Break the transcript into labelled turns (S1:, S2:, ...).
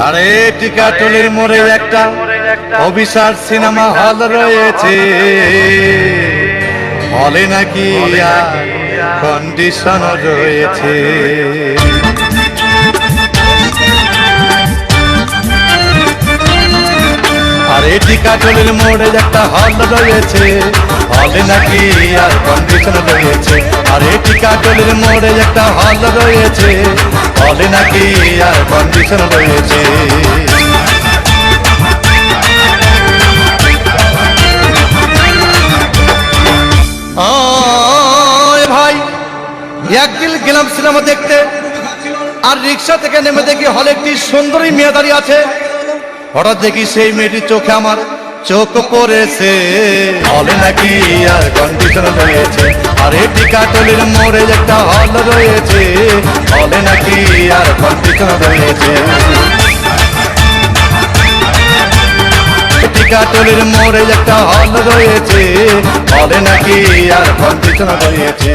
S1: আরে টিকাটুলির মোড়ে একটা অভিসার সিনেমা হল রয়েছে, হলে নাকি কন্ডিশন রয়েছে। আরে টিকাটুলির মোড়ে একটা হল রয়েছে, হলে নাকি আর কন্ডিশন রয়েছে। আরে টিকাটুলির মোড়ে একটা হল রয়েছে, হলে নাকি আর কন্ডিশন রয়েছে। ভাই একদিন গেলাম সিনেমা দেখতে, আর রিক্সা থেকে নেমে দেখি হলে একটি সুন্দরী মেয়ে দাঁড়িয়ে আছে। হঠাৎ দেখি সেই মেয়েটির চোখে আমার চোখ পড়েছে, হলে নাকি আর কন্ডিশন রয়েছে। আরে টিকাটুলির মোড়ে একটা হল রয়েছে, হলে নাকি আর কন্ডিশন রয়েছে। টিকাটুলির মোড়ে একটা হল রয়েছে, হলে নাকি আর কন্ডিশন রয়েছে।